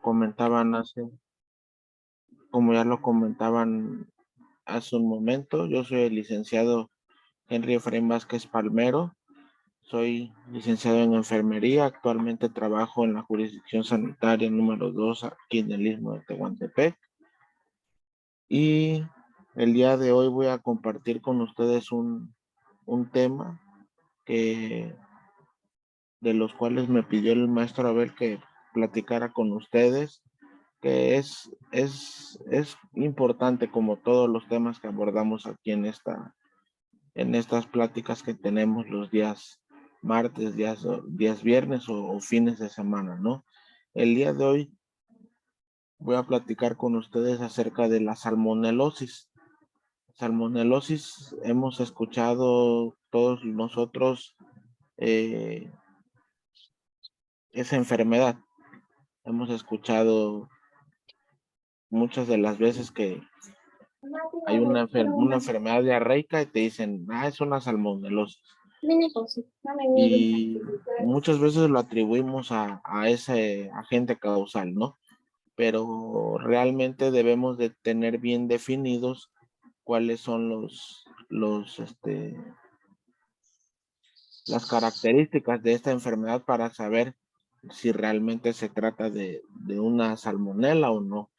comentaban como ya lo comentaban hace un momento, yo soy el licenciado Henry Efraín Vázquez Palmero, soy licenciado en enfermería, actualmente trabajo en la jurisdicción sanitaria número 2 aquí en el Istmo de Tehuantepec y el día de hoy voy a compartir con ustedes un tema que de los cuales me pidió el maestro Abel que platicara con ustedes, que es importante como todos los temas que abordamos aquí en estas pláticas que tenemos los días martes, días viernes o fines de semana, ¿no? El día de hoy voy a platicar con ustedes acerca de la salmonelosis. Salmonelosis hemos escuchado todos nosotros esa enfermedad. Hemos escuchado muchas de las veces que hay una enfermedad diarreica y te dicen, es una salmonelosis. Y muchas veces lo atribuimos a ese agente causal, ¿no? Pero realmente debemos de tener bien definidos cuáles son las características de esta enfermedad para saber si realmente se trata de una salmonela o no.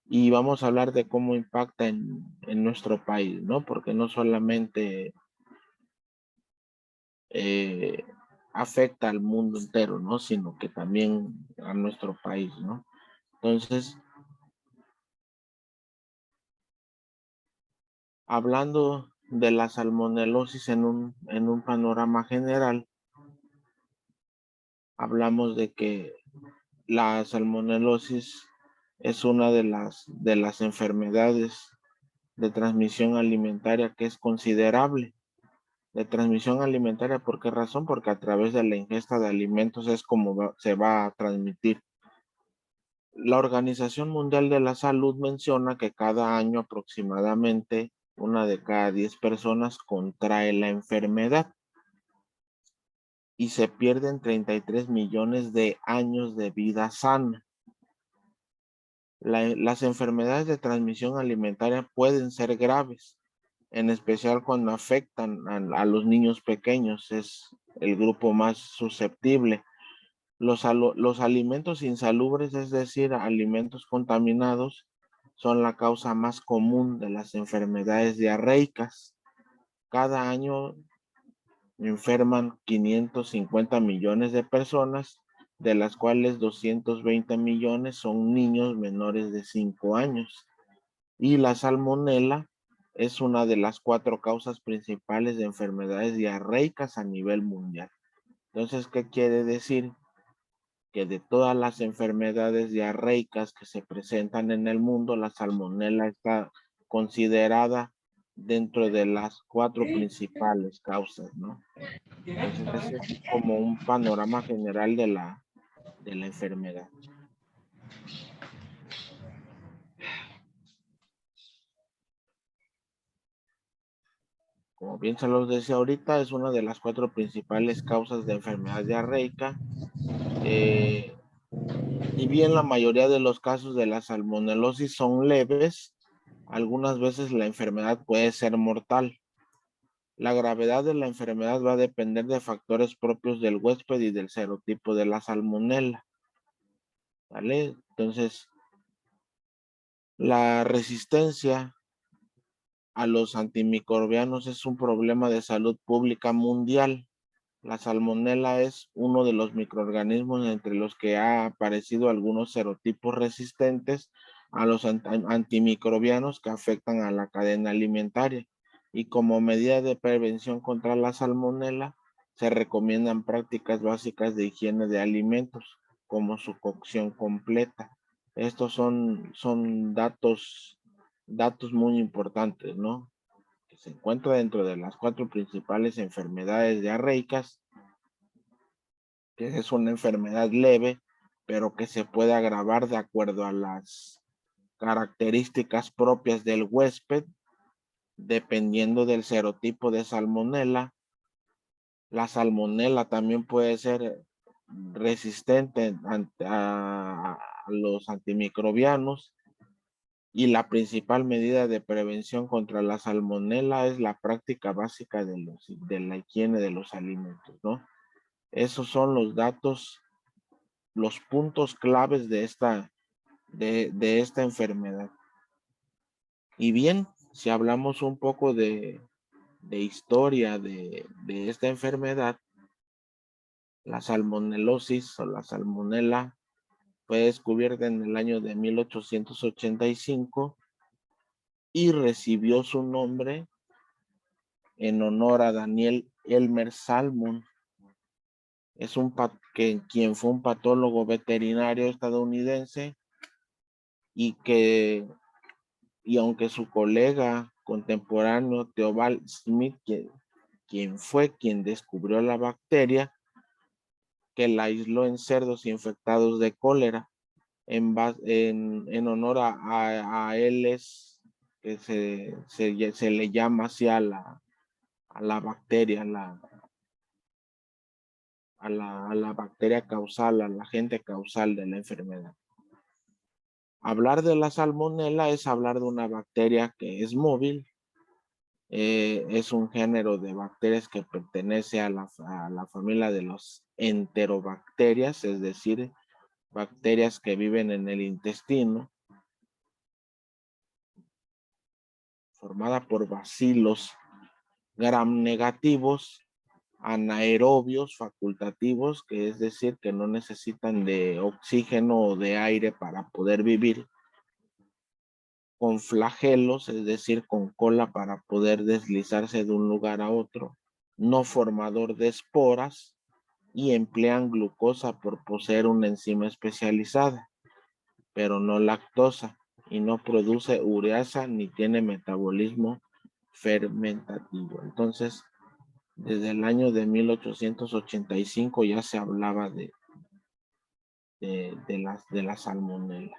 Y vamos a hablar de cómo impacta en nuestro país, ¿no? Porque no solamente afecta al mundo entero, ¿no? Sino que también a nuestro país, ¿no? Entonces, hablando de la salmonelosis en un panorama general, hablamos de que la salmonelosis es una de las enfermedades de transmisión alimentaria que es considerable. De transmisión alimentaria, ¿por qué razón? Porque a través de la ingesta de alimentos es como se va a transmitir. La Organización Mundial de la Salud menciona que cada año aproximadamente 1 de cada 10 personas contrae la enfermedad y se pierden 33 millones de años de vida sana. Las enfermedades de transmisión alimentaria pueden ser graves, en especial cuando afectan a los niños pequeños, es el grupo más susceptible. Los alimentos insalubres, es decir, alimentos contaminados, son la causa más común de las enfermedades diarreicas. Cada año enferman 550 millones de personas, de las cuales 220 millones son niños menores de 5 años. Y la salmonela es una de las 4 causas principales de enfermedades diarreicas a nivel mundial. Entonces, ¿qué quiere decir? Que de todas las enfermedades diarreicas que se presentan en el mundo, la salmonela está considerada dentro de las 4 principales causas, ¿no? Entonces, ese es como un panorama general de la enfermedad. Como bien se los decía ahorita, es una de las 4 principales causas de enfermedad diarreica. Y bien, la mayoría de los casos de la salmonelosis son leves, algunas veces la enfermedad puede ser mortal. La gravedad de la enfermedad va a depender de factores propios del huésped y del serotipo de la salmonela, ¿vale? Entonces, la resistencia a los antimicrobianos es un problema de salud pública mundial. La salmonela es uno de los microorganismos entre los que ha aparecido algunos serotipos resistentes a los antimicrobianos que afectan a la cadena alimentaria. Y como medida de prevención contra la salmonela, se recomiendan prácticas básicas de higiene de alimentos, como su cocción completa. Estos son datos muy importantes, ¿no? Que se encuentra dentro de las 4 principales enfermedades diarreicas, que es una enfermedad leve, pero que se puede agravar de acuerdo a las características propias del huésped, dependiendo del serotipo de salmonela. La salmonela también puede ser resistente a los antimicrobianos, y la principal medida de prevención contra la salmonela es la práctica básica de la higiene de los alimentos, ¿no? Esos son los datos, los puntos claves de esta enfermedad. Y bien, si hablamos un poco de historia de esta enfermedad, la salmonelosis o la salmonela fue descubierta en el año de 1885 y recibió su nombre en honor a Daniel Elmer Salmon. Es quien fue un patólogo veterinario estadounidense y aunque su colega contemporáneo Theobald Smith, quien fue quien descubrió la bacteria, que la aisló en cerdos infectados de cólera, en honor a él es que se le llama así a la bacteria, a la bacteria causal, a la agente causal de la enfermedad. Hablar de la salmonela es hablar de una bacteria que es móvil, es un género de bacterias que pertenece a la familia de los enterobacterias, es decir, bacterias que viven en el intestino, formada por bacilos gram negativos, anaerobios facultativos, que es decir, que no necesitan de oxígeno o de aire para poder vivir, con flagelos, es decir, con cola para poder deslizarse de un lugar a otro, no formador de esporas, y emplean glucosa por poseer una enzima especializada, pero no lactosa, y no produce ureasa ni tiene metabolismo fermentativo. Entonces, desde el año de 1885 ya se hablaba de la salmonela.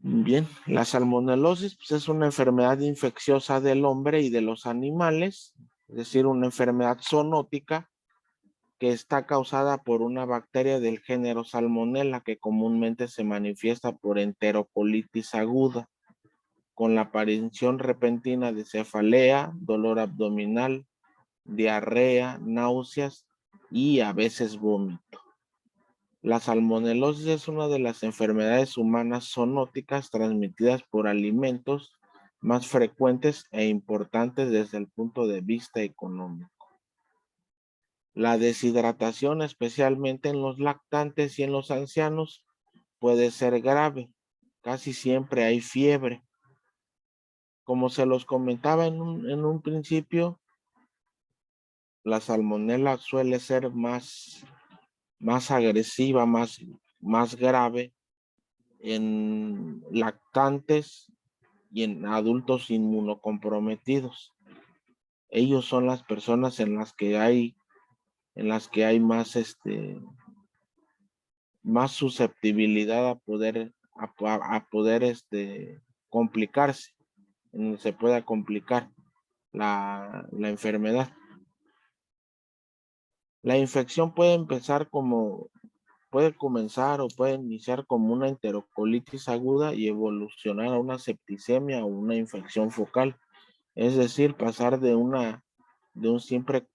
Bien, la salmonelosis pues, es una enfermedad infecciosa del hombre y de los animales, es decir, una enfermedad zoonótica que está causada por una bacteria del género Salmonella que comúnmente se manifiesta por enterocolitis aguda, con la aparición repentina de cefalea, dolor abdominal, diarrea, náuseas y a veces vómito. La salmonelosis es una de las enfermedades humanas zoonóticas transmitidas por alimentos más frecuentes e importantes desde el punto de vista económico. La deshidratación, especialmente en los lactantes y en los ancianos, puede ser grave. Casi siempre hay fiebre. Como se los comentaba en un principio, la salmonela suele ser más agresiva, más grave en lactantes y en adultos inmunocomprometidos. Ellos son las personas en las que hay más susceptibilidad a poder complicarse, se pueda complicar la enfermedad. La infección puede comenzar o puede iniciar como una enterocolitis aguda y evolucionar a una septicemia o una infección focal. Es decir, pasar de un simple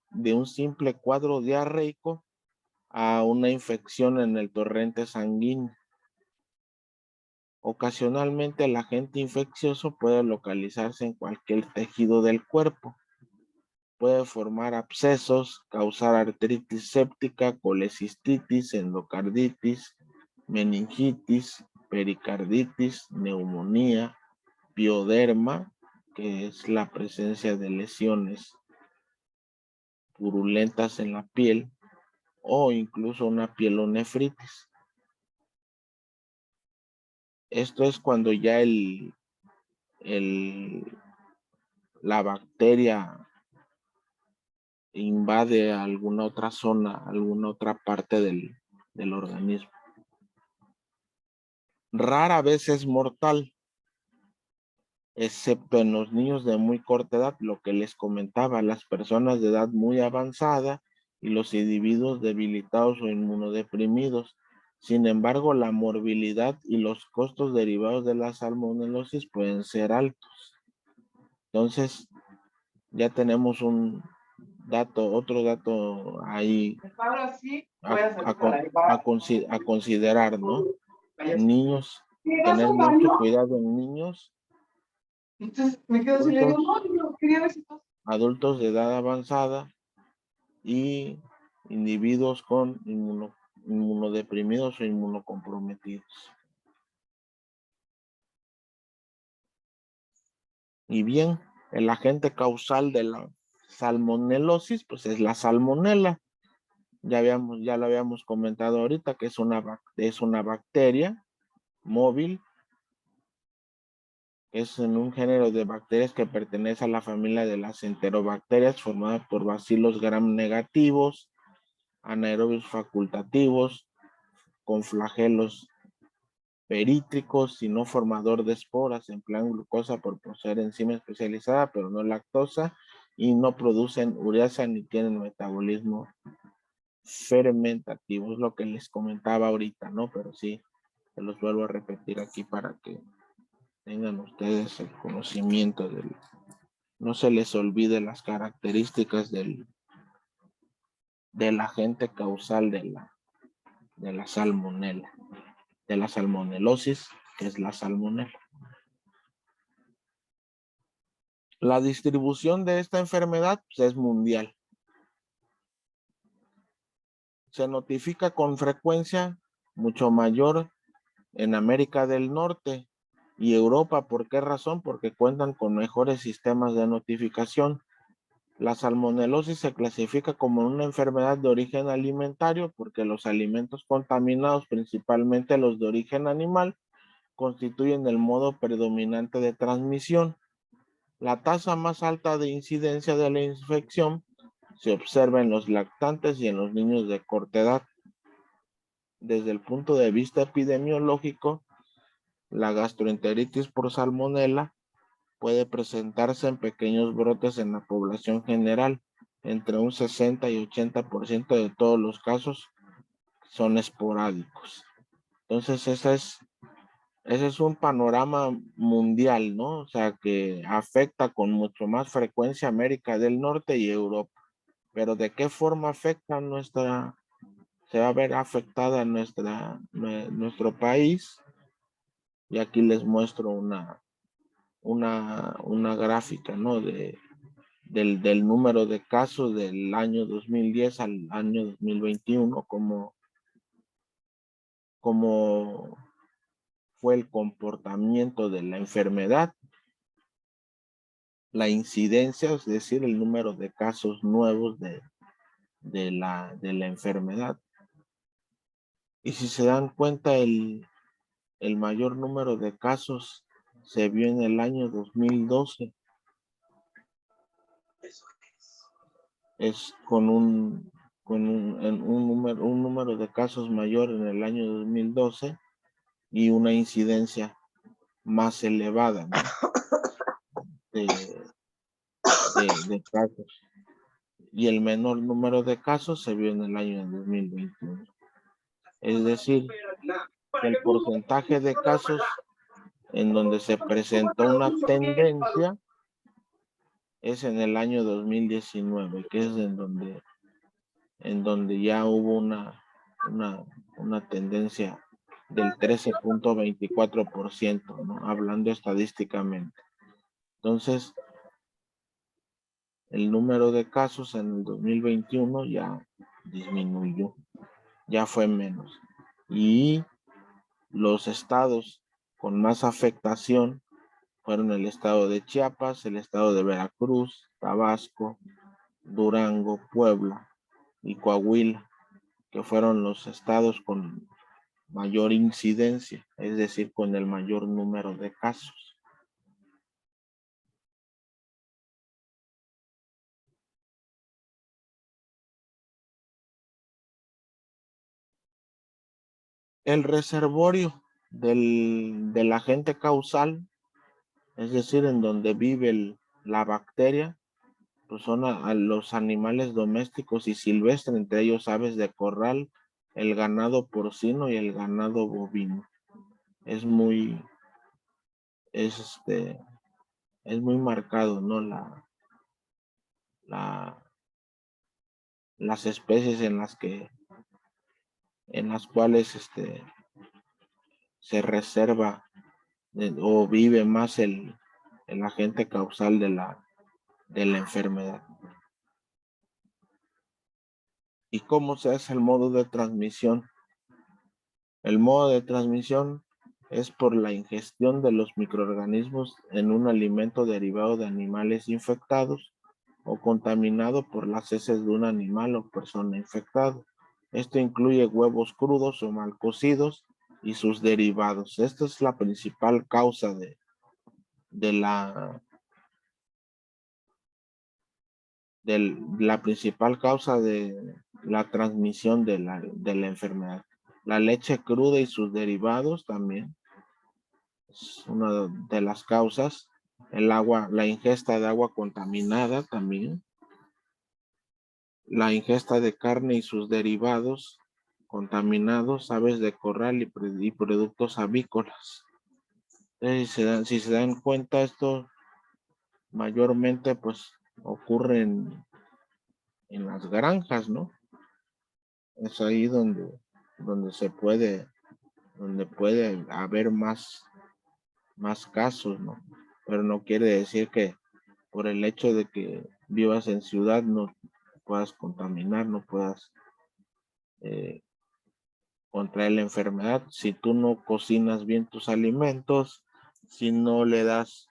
cuadro diarreico a una infección en el torrente sanguíneo. Ocasionalmente el agente infeccioso puede localizarse en cualquier tejido del cuerpo. Puede formar abscesos, causar artritis séptica, colecistitis, endocarditis, meningitis, pericarditis, neumonía, pioderma, que es la presencia de lesiones purulentas en la piel, o incluso una pielonefritis. Esto es cuando ya la bacteria invade alguna otra zona, alguna otra parte del organismo. Rara vez es mortal. excepto en los niños de muy corta edad, lo que les comentaba, las personas de edad muy avanzada y los individuos debilitados o inmunodeprimidos. Sin embargo, la morbilidad y los costos derivados de la salmonelosis pueden ser altos. Entonces, ya tenemos un dato, otro dato ahí a considerar, ¿no? Niños, tener mucho cuidado en niños, Entonces me quedo así, le digo, no, yo quería ver si tú. adultos de edad avanzada y individuos con inmunodeprimidos o inmunocomprometidos. Y bien, el agente causal de la salmonelosis, pues es la salmonela. Ya lo habíamos comentado ahorita que es una bacteria móvil, es en un género de bacterias que pertenece a la familia de las enterobacterias formada por bacilos gram negativos, anaerobios facultativos, con flagelos perítricos y no formador de esporas, emplean glucosa por poseer enzima especializada, pero no lactosa, y no producen ureasa ni tienen metabolismo fermentativo, es lo que les comentaba ahorita, ¿no? Pero sí, se los vuelvo a repetir aquí para que tengan ustedes el conocimiento no se les olvide las características del agente causal de la salmonela, de la salmonelosis, que es la salmonela. La distribución de esta enfermedad pues, es mundial. Se notifica con frecuencia mucho mayor en América del Norte y Europa. ¿Por qué razón? Porque cuentan con mejores sistemas de notificación. La salmonelosis se clasifica como una enfermedad de origen alimentario porque los alimentos contaminados, principalmente los de origen animal, constituyen el modo predominante de transmisión. La tasa más alta de incidencia de la infección se observa en los lactantes y en los niños de corta edad. Desde el punto de vista epidemiológico, la gastroenteritis por salmonela puede presentarse en pequeños brotes en la población general. Entre un 60 y 80% de todos los casos son esporádicos. Entonces, ese es un panorama mundial, ¿no? O sea, que afecta con mucho más frecuencia América del Norte y Europa. Pero ¿de qué forma afecta se va a ver afectada nuestro país? Y aquí les muestro una gráfica, ¿no? Del número de casos del año 2010 al año 2021, cómo fue el comportamiento de la enfermedad, la incidencia, es decir, el número de casos nuevos de la enfermedad. Y si se dan cuenta, el mayor número de casos se vio en el año 2012. Es con un número de casos mayor en el año 2012 y una incidencia más elevada, ¿no? de casos. Y el menor número de casos se vio en el año 2021. Es decir, el porcentaje de casos en donde se presentó una tendencia es en el año 2019, que es en donde ya hubo una tendencia del 13.24%, ¿no? Hablando estadísticamente. Entonces, el número de casos en el 2021 ya disminuyó, ya fue menos. Y los estados con más afectación fueron el estado de Chiapas, el estado de Veracruz, Tabasco, Durango, Puebla y Coahuila, que fueron los estados con mayor incidencia, es decir, con el mayor número de casos. El reservorio del agente causal es decir, en donde vive la bacteria, pues son a los animales domésticos y silvestres, entre ellos aves de corral, el ganado porcino y el ganado bovino. Es muy marcado, ¿no? Las especies en las cuales se reserva o vive más el agente causal de la enfermedad. ¿Y cómo se hace el modo de transmisión? El modo de transmisión es por la ingestión de los microorganismos en un alimento derivado de animales infectados o contaminado por las heces de un animal o persona infectado. Esto incluye huevos crudos o mal cocidos y sus derivados. Esta es la principal causa de la principal causa de la transmisión de la enfermedad. La leche cruda y sus derivados también es una de las causas. El agua, la ingesta de agua contaminada también. La ingesta de carne y sus derivados contaminados, aves de corral y productos avícolas. Entonces, si se dan cuenta, esto mayormente pues ocurre en las granjas, ¿no? Es ahí donde puede haber más casos, ¿no? Pero no quiere decir que por el hecho de que vivas en ciudad no puedas contaminar, no puedas contraer la enfermedad. Si tú no cocinas bien tus alimentos, si no le das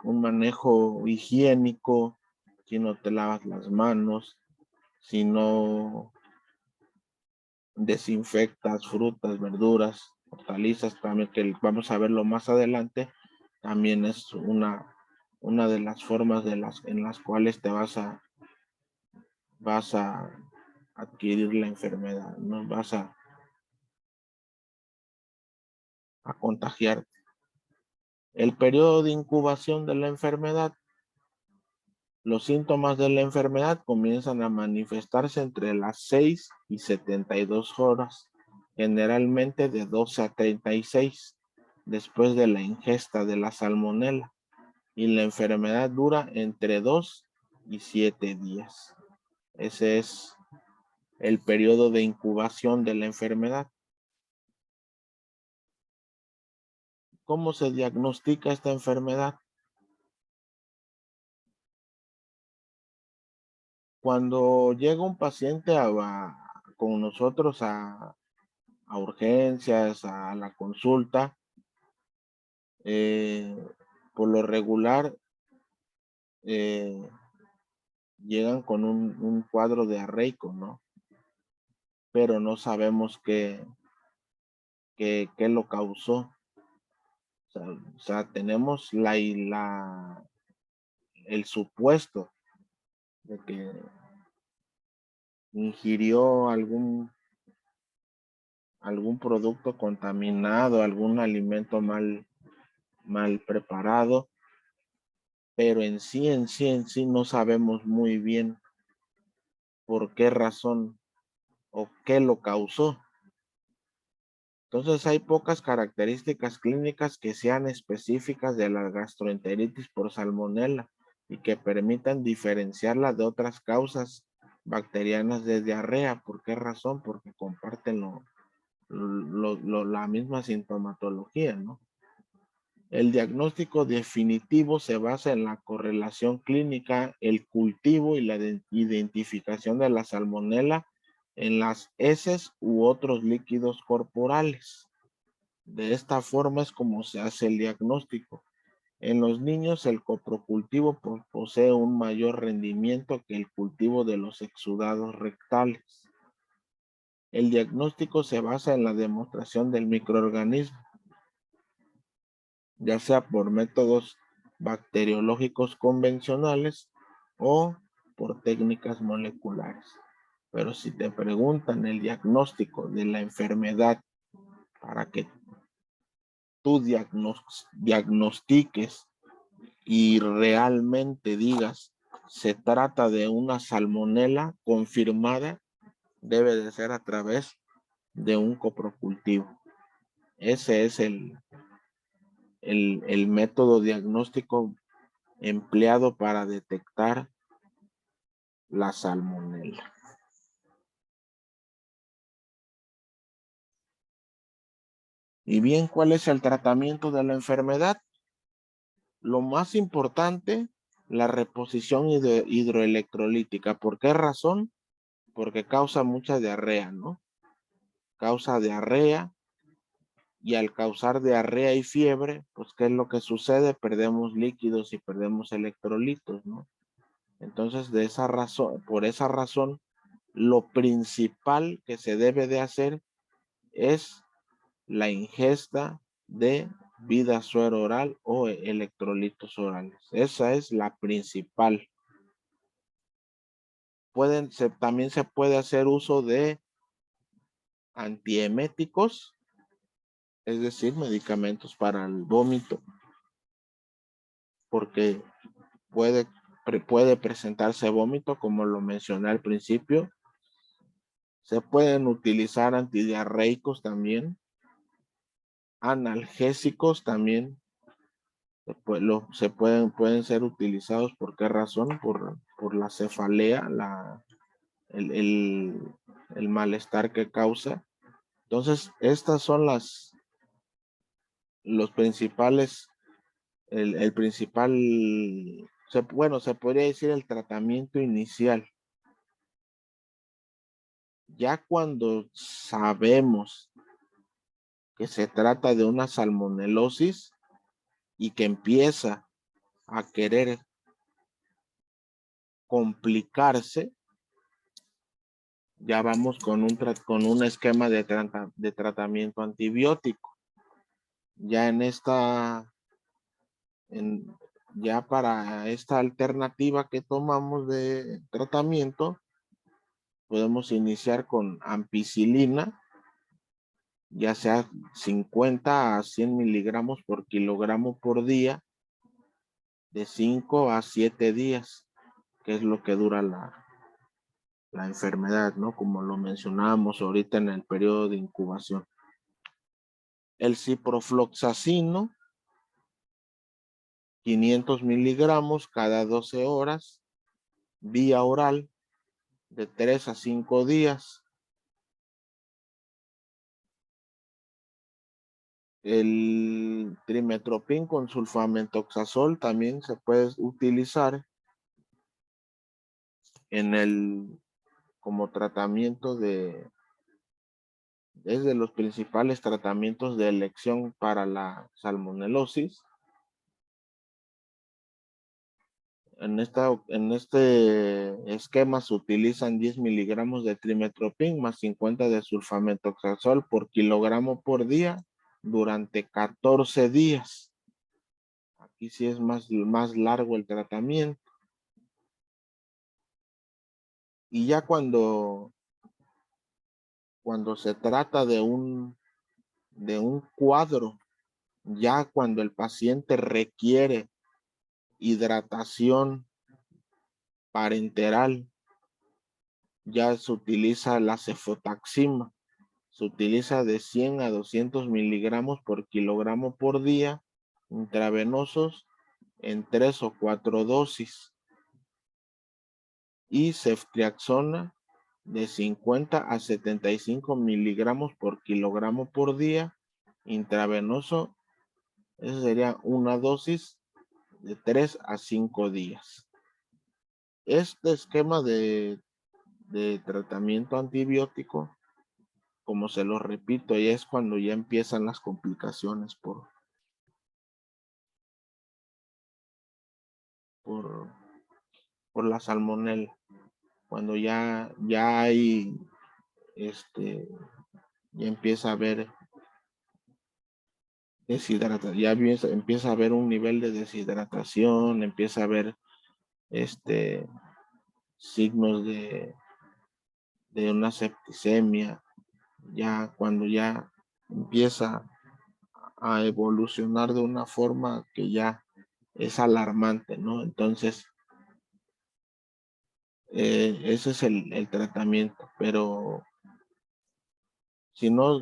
un manejo higiénico, si no te lavas las manos, si no desinfectas frutas, verduras, hortalizas, también que vamos a verlo más adelante, también es una de las formas en las cuales te vas a adquirir la enfermedad, no vas a contagiarte. El periodo de incubación de la enfermedad. Los síntomas de la enfermedad comienzan a manifestarse entre las 6 y 72 horas, generalmente de 12 a 36, después de la ingesta de la salmonela, y la enfermedad dura entre 2 y 7 días. Ese es el periodo de incubación de la enfermedad. ¿Cómo se diagnostica esta enfermedad? Cuando llega un paciente con nosotros a urgencias, a la consulta, por lo regular llegan con un cuadro diarreico, ¿no? Pero no sabemos qué lo causó. O sea, tenemos el supuesto de que ingirió algún producto contaminado, algún alimento mal preparado, pero en sí no sabemos muy bien por qué razón o qué lo causó. Entonces hay pocas características clínicas que sean específicas de la gastroenteritis por salmonela y que permitan diferenciarla de otras causas bacterianas de diarrea. ¿Por qué razón? Porque comparten la misma sintomatología, ¿no? El diagnóstico definitivo se basa en la correlación clínica, el cultivo y la identificación de la salmonela en las heces u otros líquidos corporales. De esta forma es como se hace el diagnóstico. En los niños, el coprocultivo posee un mayor rendimiento que el cultivo de los exudados rectales. El diagnóstico se basa en la demostración del microorganismo, ya sea por métodos bacteriológicos convencionales o por técnicas moleculares. Pero si te preguntan el diagnóstico de la enfermedad para que tú diagnostiques y realmente digas, se trata de una salmonela confirmada, debe de ser a través de un coprocultivo. Ese es el método diagnóstico empleado para detectar la salmonela. Y bien, ¿cuál es el tratamiento de la enfermedad? Lo más importante, la reposición hidroelectrolítica. ¿Por qué razón? Porque causa mucha diarrea, ¿no? Causa diarrea, y al causar diarrea y fiebre, pues ¿qué es lo que sucede? Perdemos líquidos y perdemos electrolitos, ¿no? Entonces, por esa razón, lo principal que se debe de hacer es la ingesta de vida suero oral o electrolitos orales. Esa es la principal. También se puede hacer uso de antieméticos, es decir, medicamentos para el vómito, porque puede presentarse vómito, como lo mencioné al principio. Se pueden utilizar antidiarreicos también, analgésicos también, pueden ser utilizados. ¿Por qué razón? Por la cefalea, el malestar que causa. Entonces, estas son los principales, el principal, se podría decir el tratamiento inicial. Ya cuando sabemos que se trata de una salmonelosis y que empieza a querer complicarse, ya vamos con un esquema de tratamiento antibiótico. Ya ya para esta alternativa que tomamos de tratamiento, podemos iniciar con ampicilina, ya sea 50 a 100 miligramos por kilogramo por día, de 5 a 7 días, que es lo que dura la enfermedad, ¿no? Como lo mencionábamos ahorita en el periodo de incubación. El ciprofloxacino, 500 miligramos cada 12 horas, vía oral, de 3 a 5 días. El trimetoprim con sulfamethoxazol también se puede utilizar como tratamiento es de los principales tratamientos de elección para la salmonelosis. En este esquema se utilizan 10 miligramos de trimetoprim más 50 de sulfamethoxazol por kilogramo por día durante 14 días. Aquí sí es más largo el tratamiento. Y ya cuando se trata de un cuadro, ya cuando el paciente requiere hidratación parenteral, ya se utiliza la cefotaxima. Se utiliza de 100 a 200 miligramos por kilogramo por día, intravenosos, en 3 o 4 dosis. Y ceftriaxona de 50 a 75 miligramos por kilogramo por día, intravenoso. Esa sería una dosis de 3 a 5 días. Este esquema de tratamiento antibiótico, como se lo repito, ya es cuando ya empiezan las complicaciones por la salmonela. Cuando ya hay, ya empieza a haber deshidratación, ya empieza a haber un nivel de deshidratación, empieza a haber signos de una septicemia, ya cuando ya empieza a evolucionar de una forma que ya es alarmante, ¿no? Entonces, ese es el tratamiento, pero si no,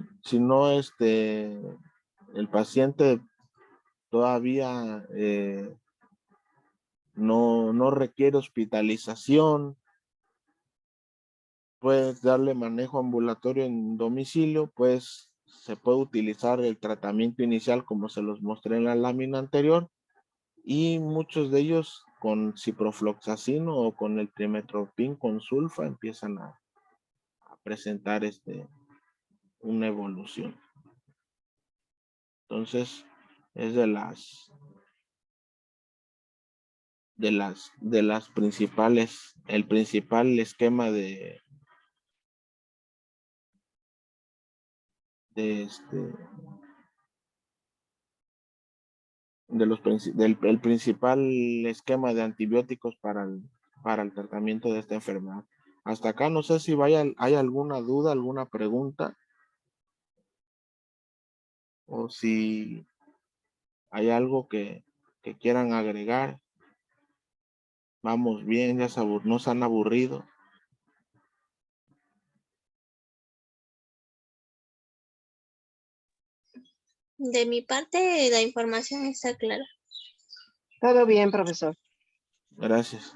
el paciente todavía no requiere hospitalización, puedes darle manejo ambulatorio en domicilio, pues se puede utilizar el tratamiento inicial como se los mostré en la lámina anterior, y muchos de ellos con ciprofloxacino o con el trimestoprim con sulfa empiezan a presentar una evolución. Entonces, es de las principales, el principal esquema de el principal esquema de antibióticos para el tratamiento de esta enfermedad. Hasta acá no sé si hay alguna duda, alguna pregunta, o si hay algo que quieran agregar. Vamos bien, ya no se han aburrido. De mi parte, la información está clara. Todo bien, profesor. Gracias.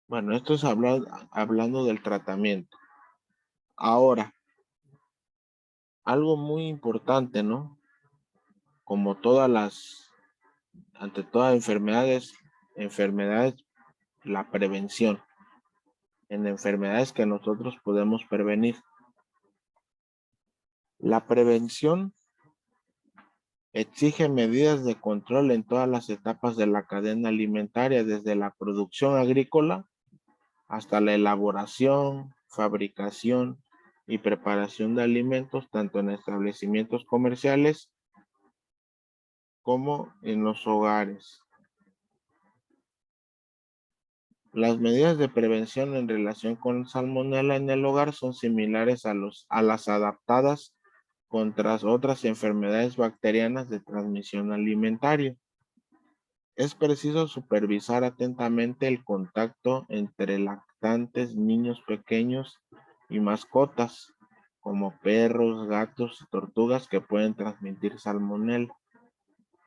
Bueno, esto es hablando del tratamiento. Ahora, algo muy importante, ¿no? Como ante todas enfermedades, la prevención. En enfermedades que nosotros podemos prevenir. La prevención exige medidas de control en todas las etapas de la cadena alimentaria, desde la producción agrícola hasta la elaboración, fabricación y preparación de alimentos, tanto en establecimientos comerciales como en los hogares. Las medidas de prevención en relación con salmonela en el hogar son similares a las adaptadas contra otras enfermedades bacterianas de transmisión alimentaria. Es preciso supervisar atentamente el contacto entre lactantes, niños pequeños y mascotas, como perros, gatos y tortugas que pueden transmitir salmonela.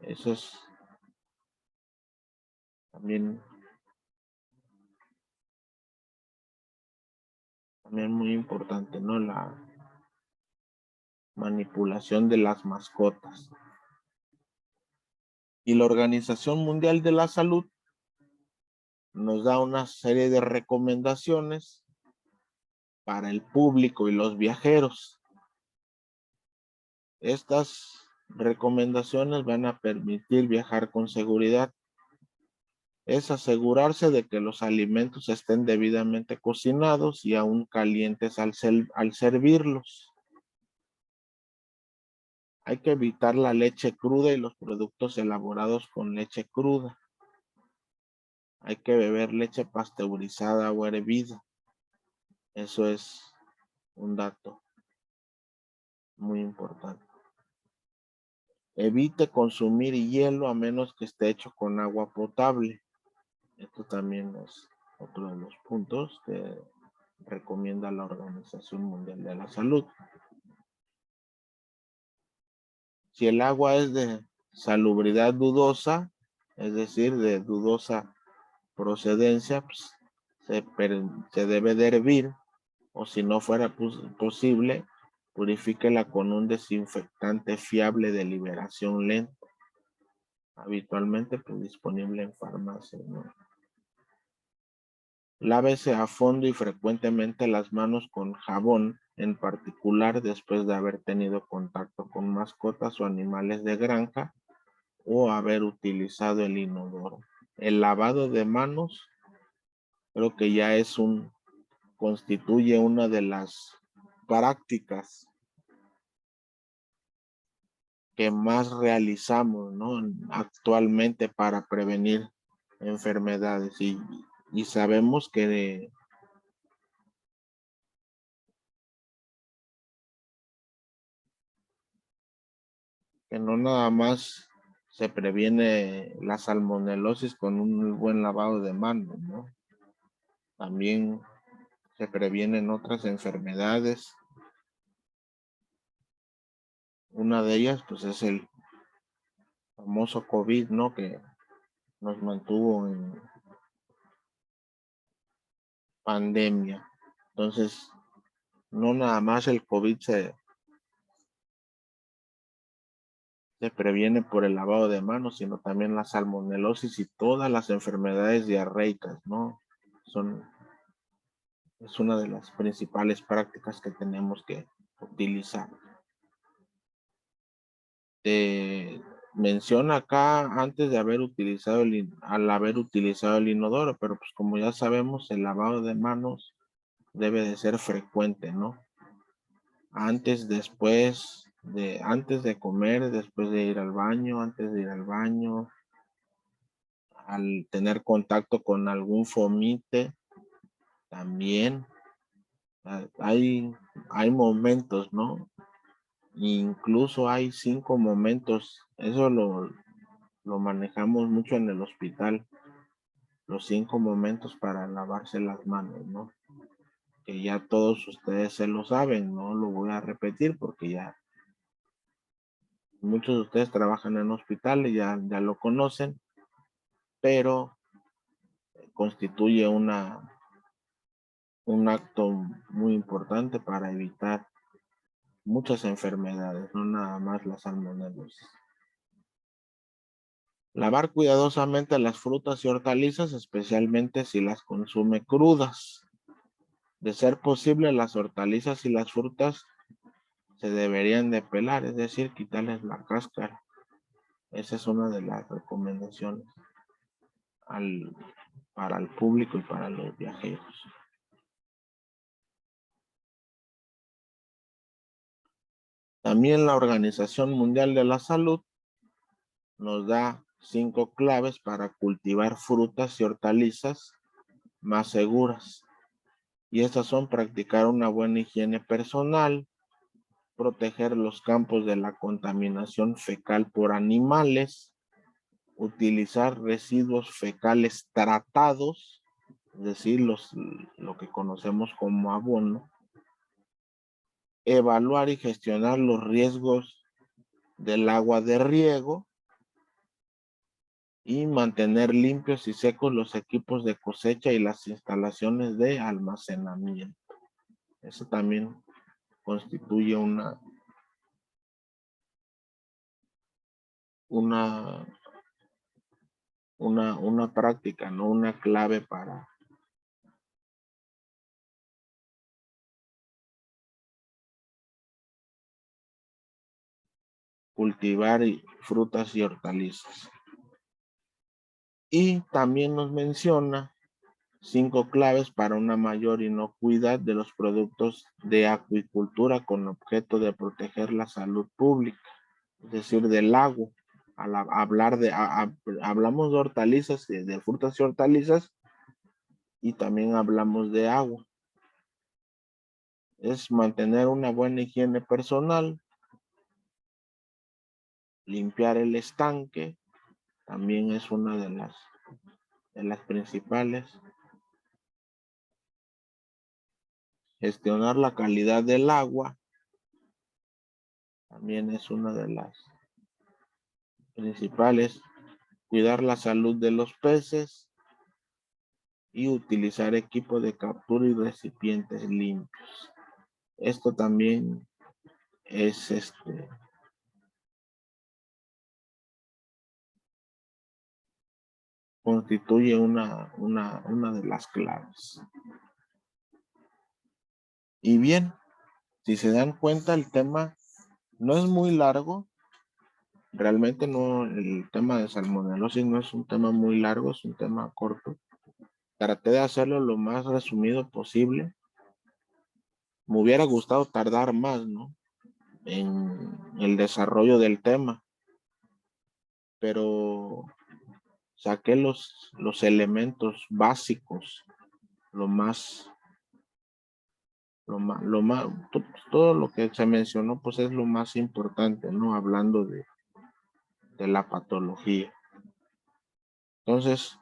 Eso es también muy importante, ¿no? La manipulación de las mascotas. Y la Organización Mundial de la Salud nos da una serie de recomendaciones para el público y los viajeros. Estas recomendaciones van a permitir viajar con seguridad. Es asegurarse de que los alimentos estén debidamente cocinados y aún calientes al servirlos. Hay que evitar la leche cruda y los productos elaborados con leche cruda. Hay que beber leche pasteurizada o hervida. Eso es un dato muy importante. Evite consumir hielo a menos que esté hecho con agua potable. Esto también es otro de los puntos que recomienda la Organización Mundial de la Salud. Si el agua es de salubridad dudosa, es decir, de dudosa procedencia, pues, se debe de hervir, o si no fuera posible, purifíquela con un desinfectante fiable de liberación lenta, habitualmente pues, disponible en farmacias, ¿no? Lávese a fondo y frecuentemente las manos con jabón, en particular después de haber tenido contacto con mascotas o animales de granja o haber utilizado el inodoro. El lavado de manos creo que ya constituye una de las prácticas que más realizamos, ¿no? Actualmente para prevenir enfermedades y sabemos que que no nada más se previene la salmonelosis con un buen lavado de manos, ¿no? También se previenen otras enfermedades. Una de ellas, pues, es el famoso COVID, ¿no? Que nos mantuvo en pandemia. Entonces, no nada más el COVID se previene por el lavado de manos, sino también la salmonelosis y todas las enfermedades diarreicas, ¿no? Es una de las principales prácticas que tenemos que utilizar. Menciona acá antes de haber utilizado al haber utilizado el inodoro, pero pues como ya sabemos, el lavado de manos debe de ser frecuente, ¿no? Antes, después, antes de comer, después de ir al baño, antes de ir al baño, al tener contacto con algún fomite, también hay momentos, ¿no? Incluso hay 5 momentos, eso lo manejamos mucho en el hospital, los 5 momentos para lavarse las manos, ¿no? Que ya todos ustedes se lo saben, no lo voy a repetir porque ya muchos de ustedes trabajan en hospitales, ya lo conocen, pero constituye un acto muy importante para evitar muchas enfermedades, no nada más la salmonelosis. Lavar cuidadosamente las frutas y hortalizas, especialmente si las consume crudas. De ser posible, las hortalizas y las frutas se deberían de pelar, es decir, quitarles la cáscara. Esa es una de las recomendaciones para el público y para los viajeros. También la Organización Mundial de la Salud nos da 5 claves para cultivar frutas y hortalizas más seguras. Y estas son: practicar una buena higiene personal, proteger los campos de la contaminación fecal por animales, utilizar residuos fecales tratados, es decir, lo que conocemos como abono, evaluar y gestionar los riesgos del agua de riego y mantener limpios y secos los equipos de cosecha y las instalaciones de almacenamiento. Eso también constituye una práctica, ¿no? Una clave para cultivar frutas y hortalizas. Y también nos menciona 5 claves para una mayor inocuidad de los productos de acuicultura con objeto de proteger la salud pública, es decir, del agua. Hablamos de hortalizas, de frutas y hortalizas, y también hablamos de agua. Es mantener una buena higiene personal, limpiar el estanque, también es una de las principales. Gestionar la calidad del agua, también es una de las principales. Cuidar la salud de los peces y utilizar equipo de captura y recipientes limpios. Esto también es constituye una de las claves. Y bien, si se dan cuenta, el tema no es muy largo. Realmente no, el tema de salmonelosis no es un tema muy largo, es un tema corto. Traté de hacerlo lo más resumido posible. Me hubiera gustado tardar más, ¿no? En el desarrollo del tema, pero saqué los elementos básicos, todo lo que se mencionó, pues es lo más importante, ¿no? Hablando de la patología. Entonces,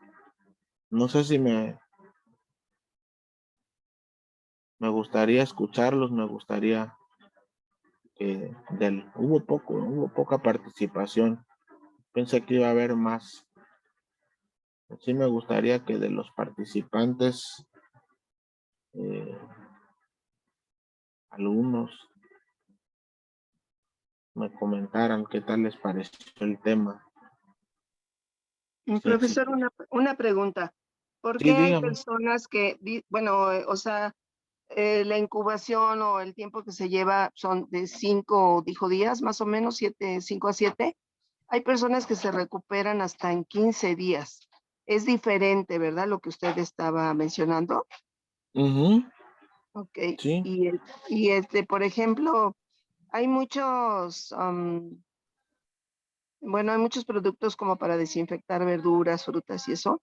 no sé si me gustaría escucharlos, me gustaría que hubo poca participación. Pensé que iba a haber más. Sí me gustaría que de los participantes, algunos me comentaran qué tal les pareció el tema. Sí, Profesor, una pregunta. ¿Por sí, qué hay dígame. personas que, bueno, o sea, la incubación o el tiempo que se lleva son de 5, dijo días, más o menos, 5 a 7? Hay personas que se recuperan hasta en 15 días. Es diferente, ¿verdad? Lo que usted estaba mencionando. Ujú, Ok. sí, Y por ejemplo, hay muchos, bueno, hay muchos productos como para desinfectar verduras, frutas y eso.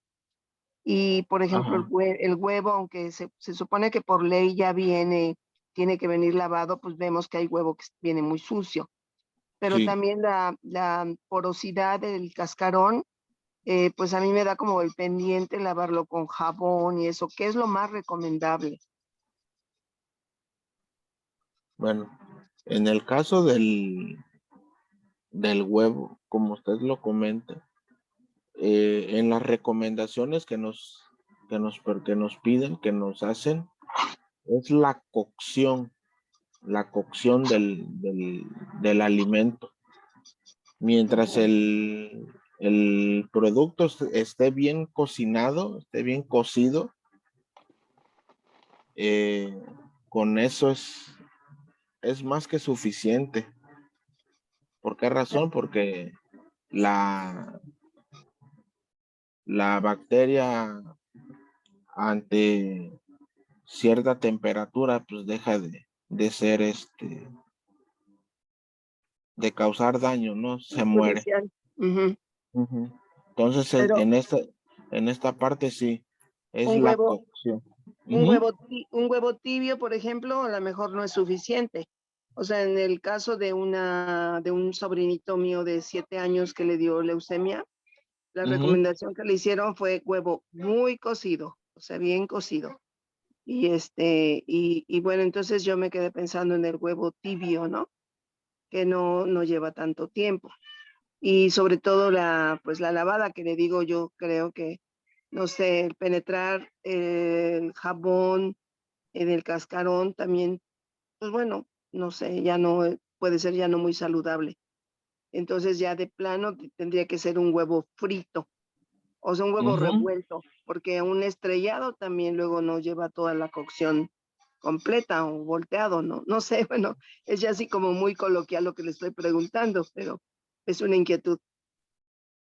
Y por ejemplo, ajá, el huevo, aunque se supone que por ley ya tiene que venir lavado, pues vemos que hay huevo que viene muy sucio. Pero sí. también la porosidad del cascarón, pues a mí me da como el pendiente lavarlo con jabón y eso, ¿qué es lo más recomendable? Bueno, en el caso del huevo, como usted lo comenta, en las recomendaciones que nos piden, que nos hacen, es la cocción del alimento. Mientras el producto esté bien cocinado, esté bien cocido, con eso es más que suficiente. ¿Por qué razón? Porque la, la bacteria ante cierta temperatura, pues deja de ser de causar daño, ¿no? Se muere. Perjudicial. Ujú. Ujú. Entonces, Pero en esta parte sí, es un la huevo, cocción. Ujú, un huevo tibio, por ejemplo, a lo mejor no es suficiente. O sea, en el caso de un sobrinito mío de 7 años que le dio leucemia, la ujú, recomendación que le hicieron fue huevo muy cocido, o sea, bien cocido. Y bueno, entonces yo me quedé pensando en el huevo tibio, ¿no? Que no lleva tanto tiempo. Y sobre todo pues la lavada que le digo, yo creo que, no sé, el penetrar el jabón en el cascarón también, pues bueno, no sé, ya no puede ser ya no muy saludable. Entonces ya de plano tendría que ser un huevo frito, o sea, un huevo ujú. revuelto, porque un estrellado también luego no lleva toda la cocción completa o volteado, ¿no? No sé, bueno, es ya así como muy coloquial lo que le estoy preguntando, pero es una inquietud.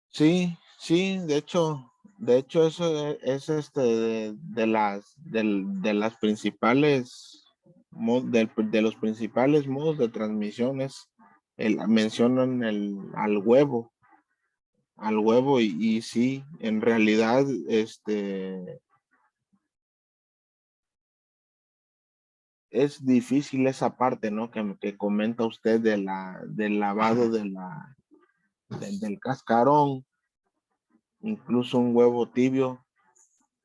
Sí, sí, de hecho eso es de las principales de los principales modos de transmisión es mencionan al huevo y sí, en realidad es difícil esa parte, ¿no? Que comenta usted del lavado del cascarón, incluso un huevo tibio.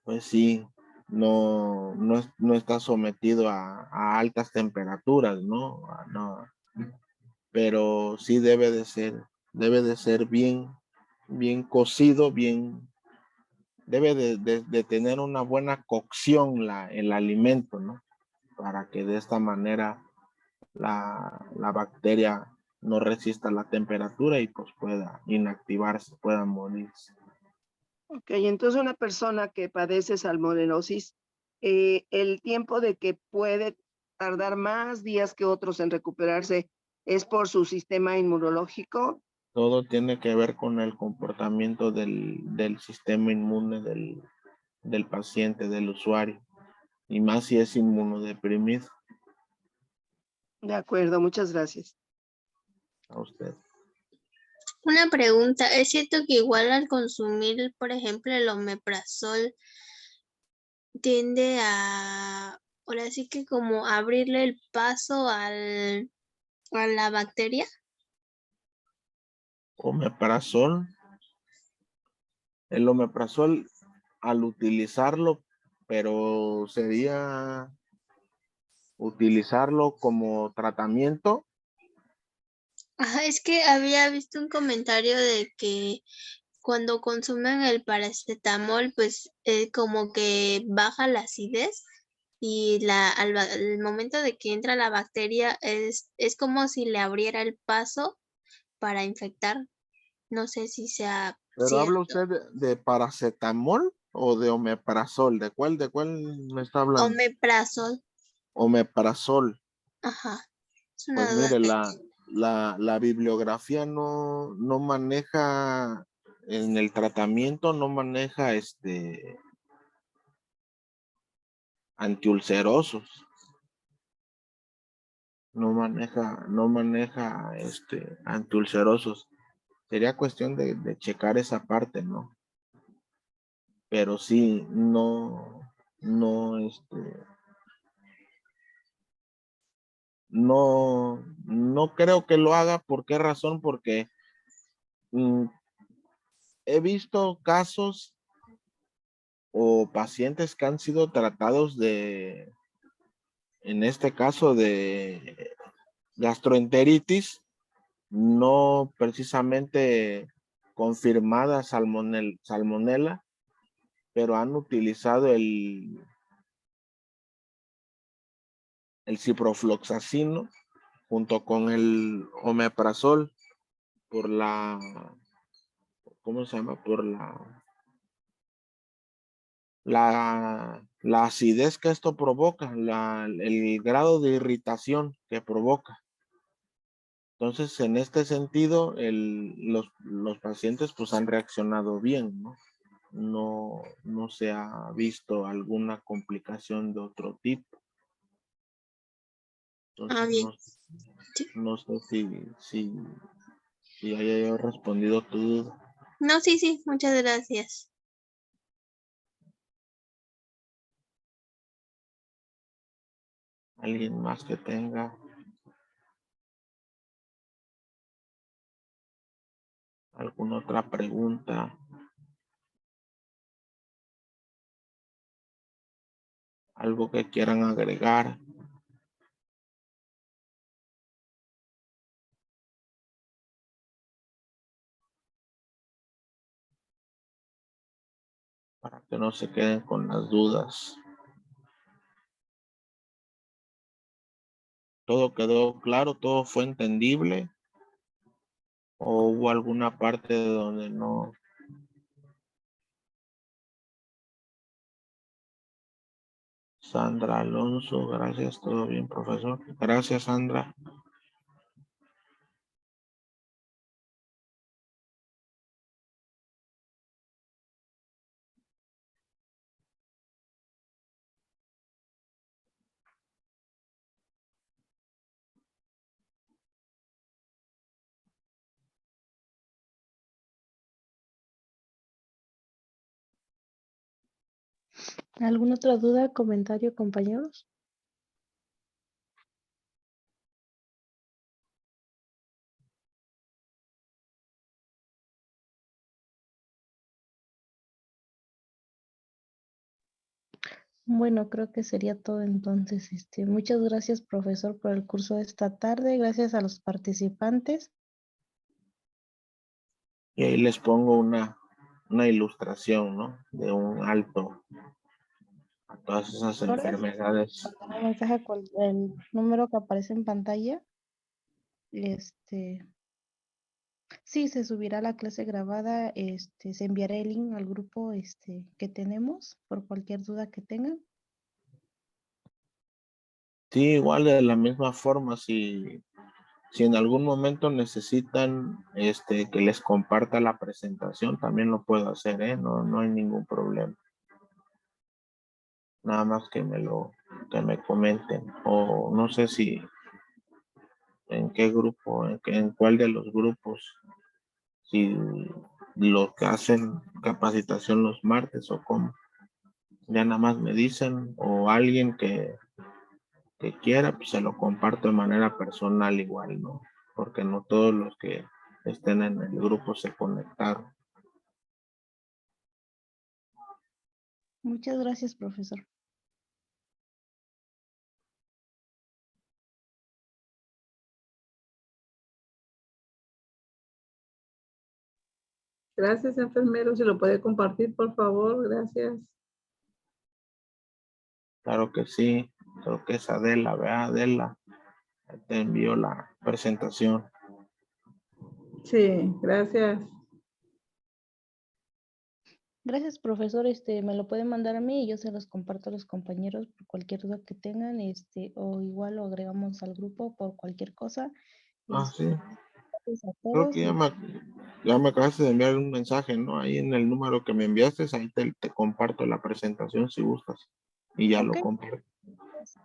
Pues sí, no está sometido a altas temperaturas, ¿no? No, pero sí debe de ser bien cocido, debe de tener una buena cocción el alimento, ¿no? Para que de esta manera la bacteria no resista la temperatura y pues pueda inactivarse, pueda morirse. Ok, entonces una persona que padece salmonelosis, el tiempo de que puede tardar más días que otros en recuperarse es por su sistema inmunológico. Todo tiene que ver con el comportamiento del sistema inmune del paciente, del usuario, y más si es inmunodeprimido De acuerdo, muchas gracias. a usted. Una pregunta, ¿es cierto que igual al consumir, por ejemplo, el omeprazol tiende ahora sí que como abrirle el paso a la bacteria? Omeprazol. El omeprazol, al utilizarlo, pero sería utilizarlo como tratamiento. Ajá, es que había visto un comentario de que cuando consumen el paracetamol, pues como que baja la acidez y al momento de que entra la bacteria es como si le abriera el paso para infectar. No sé si sea Pero ¿habla cierto. usted de paracetamol o de omeprazol? ¿De cuál me está hablando? Omeprazol, Omeprazol. ajá, es Pues una duda mire, que la bibliografía no maneja, en el tratamiento no maneja antiulcerosos. No maneja antiulcerosos. Sería cuestión de checar esa parte, ¿no? Pero sí, no creo que lo haga. ¿Por qué razón? Porque he visto casos o pacientes que han sido tratados en este caso de gastroenteritis, no precisamente confirmada salmonela, pero han utilizado el ciprofloxacino junto con el omeprazol por ¿cómo se llama? Por la acidez que esto provoca, el grado de irritación que provoca. Entonces, en este sentido, los pacientes pues han reaccionado bien, ¿no? No se ha visto alguna complicación de otro tipo. Entonces, bien. Sí. no sé si haya yo respondido tu duda. No, sí, muchas gracias. ¿Alguien más que tenga alguna otra pregunta? ¿Algo que quieran agregar? Para que no se queden con las dudas. ¿Todo quedó claro? ¿Todo fue entendible? ¿O hubo alguna parte donde no? Sandra Alonso, gracias, todo bien, profesor. Gracias, Sandra. ¿Alguna otra duda, comentario, compañeros? Bueno, creo que sería todo entonces. Muchas gracias, profesor, por el curso de esta tarde. Gracias a los participantes. Y ahí les pongo una ilustración, ¿no? De un alto a todas esas Ahora, enfermedades. el mensaje con el número que aparece en pantalla. Sí, se subirá la clase grabada. Se enviará el link al grupo que tenemos por cualquier duda que tengan. Sí, igual de la misma forma, si en algún momento necesitan que les comparta la presentación, también lo puedo hacer, ¿eh? No hay ningún problema. Nada más que me comenten. O no sé si en qué grupo, en cuál de los grupos, si los que hacen capacitación los martes o cómo. Ya nada más me dicen, o alguien que quiera, pues se lo comparto de manera personal igual, ¿no? Porque no todos los que estén en el grupo se conectaron. Muchas gracias, profesor. Gracias, enfermero. Si lo puede compartir, por favor. Gracias. Claro que sí, creo que es Adela, ¿verdad? Adela, te envió la presentación. Sí, gracias. Gracias, profesor. Me lo pueden mandar a mí y yo se los comparto a los compañeros por cualquier duda que tengan, o igual lo agregamos al grupo por cualquier cosa. Sí, Gracias a creo todos. que ya me acabaste de enviar un mensaje, ¿no? Ahí en el número que me enviaste, ahí te comparto la presentación si gustas. Y ya lo Ok. comparto. Entonces,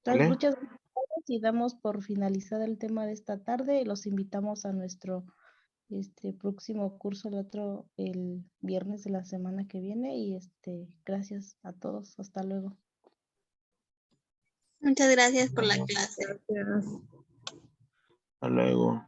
¿Vale? muchas gracias y damos por finalizado el tema de esta tarde. Los invitamos a nuestro próximo curso el viernes de la semana que viene y gracias a todos. Hasta luego. Muchas gracias por la clase. Gracias. Hasta luego.